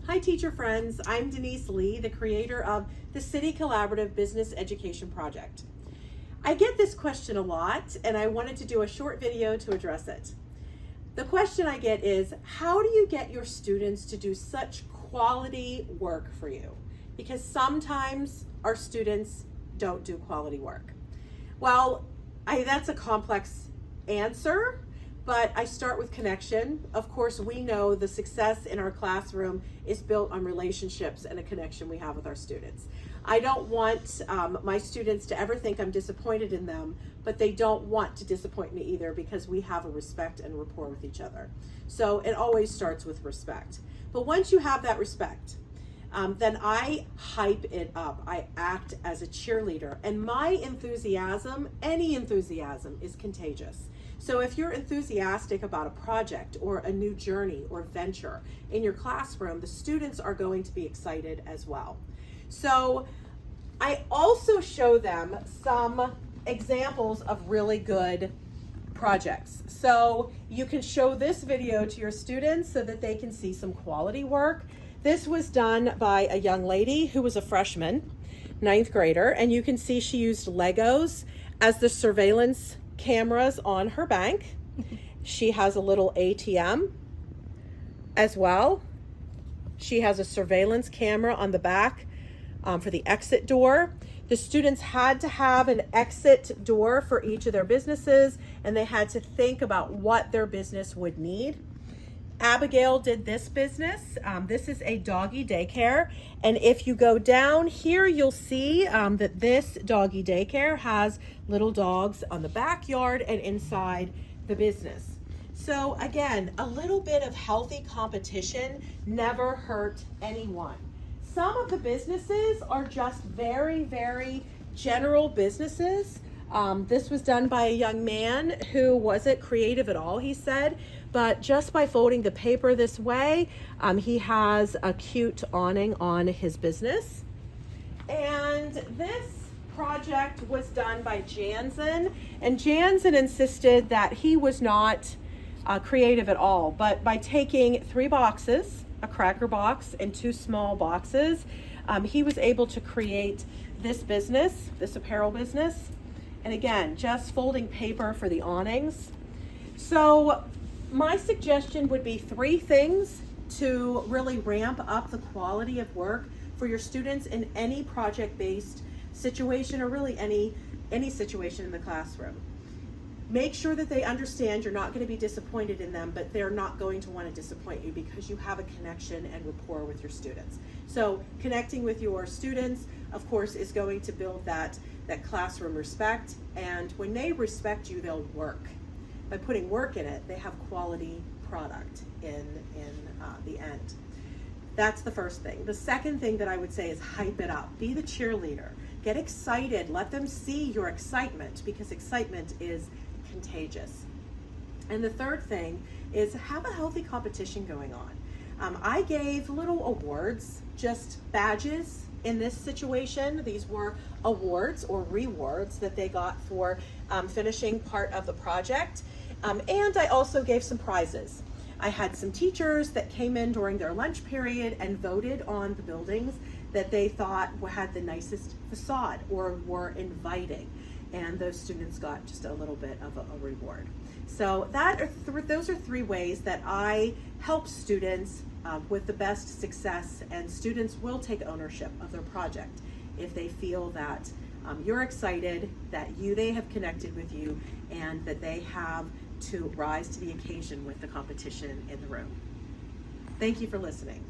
Hi teacher friends, I'm Denise Lee, the creator of the City Collaborative Business Education Project. I get this question a lot and I wanted to do a short video to address it. The question I get is, how do you get your students to do such quality work for you? Because sometimes our students don't do quality work. Well, that's a complex answer, but I start with connection. Of course, we know the success in our classroom is built on relationships and a connection we have with our students. I don't want my students to ever think I'm disappointed in them, but they don't want to disappoint me either because we have a respect and rapport with each other. So it always starts with respect. But once you have that respect, then I hype it up. I act as a cheerleader, and my enthusiasm, any enthusiasm, is contagious. So if you're enthusiastic about a project or a new journey or venture in your classroom, the students are going to be excited as well. So I also show them some examples of really good projects. So you can show this video to your students so that they can see some quality work. This was done by a young lady who was a freshman, 9th grader, and you can see she used Legos as the surveillance cameras on her bank. She has a little ATM as well. She has a surveillance camera on the back for the exit door. The students had to have an exit door for each of their businesses, and they had to think about what their business would need. Abigail did this business. This is a doggy daycare, and if you go down here, you'll see that this doggy daycare has little dogs on the backyard and inside the business. So again, a little bit of healthy competition never hurt anyone. Some of the businesses are just very, very general businesses. This was done by a young man who wasn't creative at all, he said, but just by folding the paper this way, he has a cute awning on his business. And this project was done by Jansen, and Jansen insisted that he was not creative at all, but by taking 3 boxes, a cracker box and 2 small boxes, he was able to create this business, this apparel business. And again, just folding paper for the awnings. So my suggestion would be 3 things to really ramp up the quality of work for your students in any project-based situation, or really any situation in the classroom. Make sure that they understand you're not going to be disappointed in them, but they're not going to want to disappoint you because you have a connection and rapport with your students. So connecting with your students, of course, is going to build that classroom respect, and when they respect you, they'll work. By putting work in it, they have quality product in the end. That's the first thing. The second thing that I would say is hype it up. Be the cheerleader. Get excited. Let them see your excitement, because excitement is contagious. And the third thing is have a healthy competition going on. I gave little awards, just badges in this situation. These were awards or rewards that they got for finishing part of the project. And I also gave some prizes. I had some teachers that came in during their lunch period and voted on the buildings that they thought had the nicest facade or were inviting. And those students got just a little bit of a reward. So those are 3 ways that I help students with the best success, and students will take ownership of their project if they feel that you're excited, that they have connected with you, and that they have to rise to the occasion with the competition in the room. Thank you for listening.